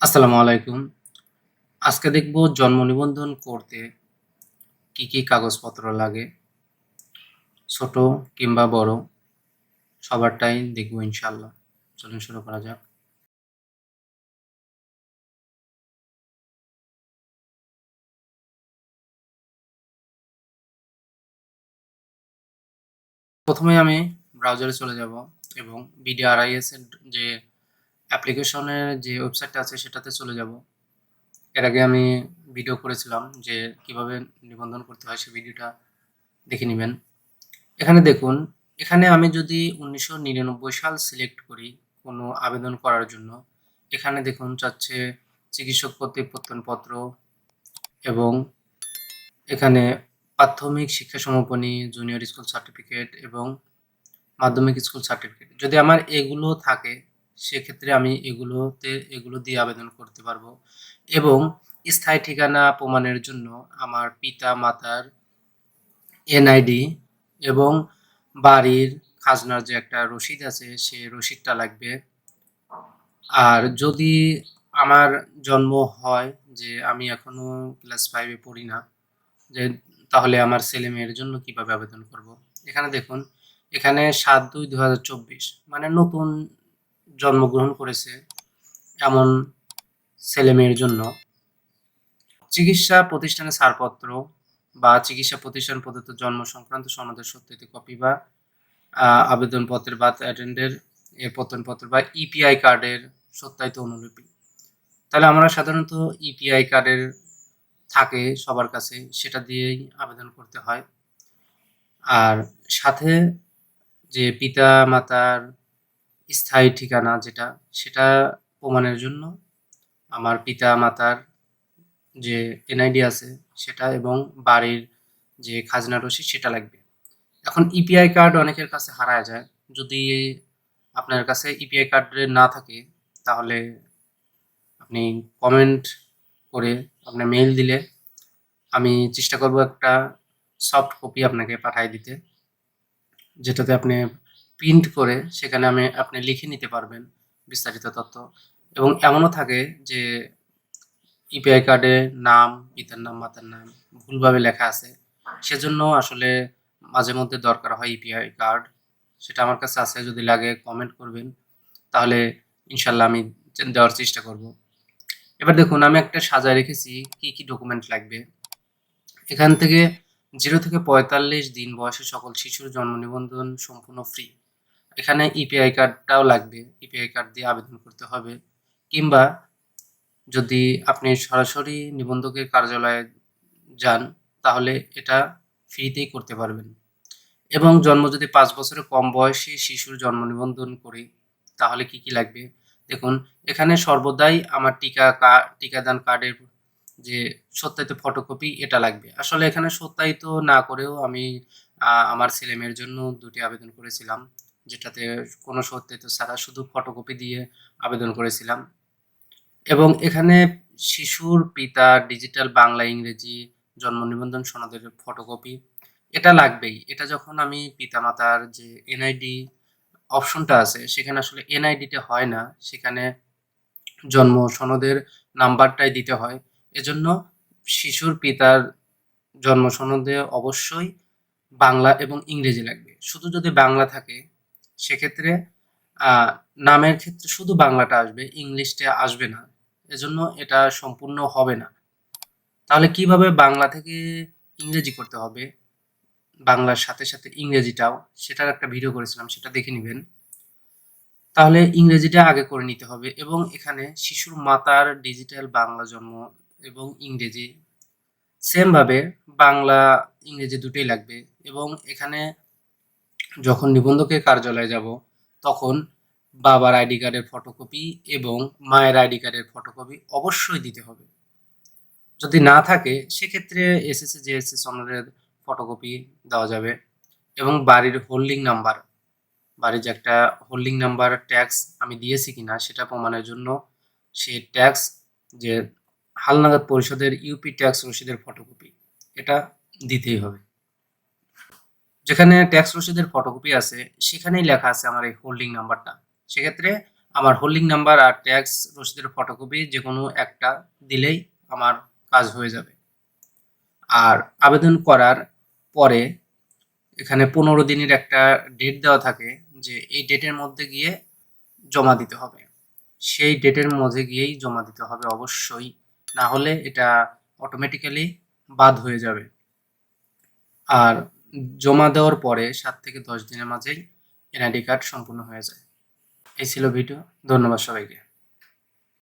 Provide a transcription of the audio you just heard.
আসসালামু আলাইকুম। আজকে দেখব জন্ম নিবন্ধন করতে কি কাগজপত্র লাগে। ছোট কিংবা বড় সবারটাই দেখব ইনশাআল্লাহ। চলুন শুরু করা যাক। প্রথমে আমি ব্রাউজারে চলে যাব এবং বিডিআরআইএস এর যে অ্যাপ্লিকেশনের যে ওয়েবসাইটটা আছে সেটাতে চলে যাব। এর আগে আমি ভিডিও করেছিলাম যে কিভাবে নিবন্ধন করতে হয়, সেই ভিডিওটা দেখে নিবেন। এখানে দেখুন, এখানে আমি যদি ১৯৯৯ সাল সিলেক্ট করি কোনো আবেদন করার জন্য, এখানে দেখুন চাচ্ছে চিকিৎসক কর্তৃক প্রত্যয়নপত্র এবং এখানে প্রাথমিক শিক্ষা সমাপনী, জুনিয়র স্কুল সার্টিফিকেট এবং মাধ্যমিক স্কুল সার্টিফিকেট। যদি আমার এগুলো থাকে সেক্ষেত্রে আমি এগুলো দিয়ে আবেদন করতে পারবো এবং স্থায়ী ঠিকানা প্রমাণের জন্য আমার পিতা-মাতার এনআইডি এবং বাড়ির খাজনার যে একটা রসিদ আছে সে রসিদটা লাগবে। আর যদি আমার জন্ম হয় যে আমি এখনো ক্লাস 5 এ পড়ি না, যে তাহলে আমার ছেলে-মেয়ের জন্য কিভাবে আবেদন করব? এখানে দেখুন, এখানে ৭/২/২০২৪ মানে নতুন জন্মগ্রহণ করেছে এমন ছেলে-মেয়ের জন্য চিকিৎসা প্রতিষ্ঠানের ছাড়পত্র বা চিকিৎসা প্রতিষ্ঠান প্রদত্ত জন্ম সংক্রান্ত সনদের সত্যায়িত কপি বা আবেদনপত্রের বার্থ অ্যাটেন্ডের এর প্রত্যয়নপত্র বা ইপিআই কার্ডের সত্যায়িত অনুলিপি। তাহলে আমরা সাধারণত ইপিআই কার্ডের থাকে সবার কাছে, সেটা দিয়েই আবেদন করতে হয়। আর সাথে যে পিতা-মাতার স্থায়ী ঠিকানা যেটা, সেটা প্রমাণের জন্য আমার পিতা-মাতার যে এনআইডি আছে সেটা এবং বাড়ির যে খাজনা রসিদ সেটা লাগবে। এখন ইপিআই কার্ড অনেকের কাছে হারায় যায়। যদি আপনার কাছে ইপিআই কার্ড না থাকে তাহলে আপনি কমেন্ট করে আপনার মেইল দিলে আমি চেষ্টা করব একটা সফট কপি আপনাকে পাঠায় দিতে। যেটাতে আপনি প্রিন্ট করে সেখানে আপনি লিখে নিতে পারবেন বিস্তারিত তথ্য। এবং এমনও থাকে যে ইপিআই কার্ডে নাম, পিতার নাম, মাতার নাম ভুলভাবে লেখা আছে। সেজন্য আসলে মাঝে মধ্যে দরকার হয় ইপিআই কার্ড। সেটা আমার কাছে আছে, যদি লাগে কমেন্ট করবেন। তাহলে ইনশাআল্লাহ আমি দেওয়ার চেষ্টা করব। এবার দেখুন, আমি একটা সাজায় রেখেছি কি ডকুমেন্ট লাগবে। এখান থেকে 0 থেকে ৪৫ দিন বয়সী সকল শিশুর জন্ম নিবন্ধন সম্পূর্ণ ফ্রি। এখানে ইপিআই কার্ডটাও লাগবে। ইপিআই কার্ড দিয়ে আবেদন করতে হবে। কিংবা যদি আপনি সরাসরি নিবন্ধকের কার্যালয়ে যান তাহলে এটা ফ্রিতেই করতে পারবেন। এবং জন্ম যদি ৫ বছরের কম বয়সী শিশুর জন্ম নিবন্ধন করি তাহলে কি লাগবে? দেখুন, এখানে সর্বদাই আমার টিকাদান কার্ডের যে সত্যায়িত ফটোকপি এটা লাগবে। আসলে এখানে সত্যায়িত না করেও আমি আমার ছেলেমেয়ের জন্য ২ টি আবেদন করেছিলাম। যেটাতে কোনো সত্যায়িত ছাড়া শুধু ফটোকপি দিয়ে আবেদন করেছিলাম। এবং এখানে শিশুর পিতার ডিজিটাল বাংলা, ইংরেজি জন্ম নিবন্ধন সনদের ফটোকপি এটা লাগবেই। এটা যখন আমি পিতামাতার যে এনআইডি অপশনটা আছে সেখানে আসলে এনআইডিটা হয় না। সেখানে জন্ম সনদের নাম্বারটাই দিতে হয়। এজন্য শিশুর পিতার জন্ম সনদে অবশ্যই বাংলা এবং ইংরেজি লাগবে। শুধু যদি বাংলা থাকে সেক্ষেত্রে আ নামের ক্ষেত্রে শুধু বাংলাটা আসবে, ইংলিশটা আসবে না। এজন্য এটা সম্পূর্ণ হবে না। তাহলে কিভাবে বাংলা থেকে ইংরেজি করতে হবে, বাংলার সাথে ইংরেজিটাও, সেটার একটা ভিডিও করেছিলাম, সেটা দেখে নিবেন। তাহলে ইংরেজিটা আগে করে নিতে হবে এবং এখানে শিশুর মাতার ডিজিটাল বাংলা জন্ম এবং ইংরেজি সেম ভাবে বাংলা, ইংরেজি দুটোই লাগবে এবং এখানে যখন নিবন্ধকের কার্যালয়ে যাব তখন বাবার আইডি কার্ডের ফটোকপি এবং মায়ের আইডি কার্ডের ফটোকপি অবশ্যই দিতে হবে। যদি না থাকে সেক্ষেত্রে এসএসসি, জেএসসি সনদের ফটোকপি দেওয়া যাবে এবং বাড়ির হোল্ডিং নাম্বার, বাড়ির যে একটা হোল্ডিং নাম্বার ট্যাক্স আমি দিয়েছি কিনা সেটা প্রমাণের জন্য সেই ট্যাক্স যে হালনাগাদ পরিষদের ইউপি ট্যাক্স রসিদের ফটোকপি এটা দিতেই হবে। যেখানে ট্যাক্স রসিদের ফটোকপি আছে সেখানেই লেখা আছে আমার এই হোল্ডিং নাম্বারটা। সেক্ষেত্রে আমার হোল্ডিং নাম্বার আর ট্যাক্স রসিদের ফটোকপি যেকোনো একটা দিলেই আমার কাজ হয়ে যাবে। আর আবেদন করার পরে এখানে 15 দিনের একটা ডেট দেওয়া থাকে যে এই ডেটের মধ্যে গিয়ে জমা দিতে হবে। সেই ডেটের মধ্যে গিয়েই জমা দিতে হবে অবশ্যই, না হলে এটা অটোমেটিক্যালি বাদ হয়ে যাবে। আর জমা দেওয়ার পরে 7 থেকে 10 দিনের মাঝেই এনআইডি কার্ড সম্পূর্ণ হয়ে যায়। এই ছিল ভিডিও। ধন্যবাদ সবাইকে।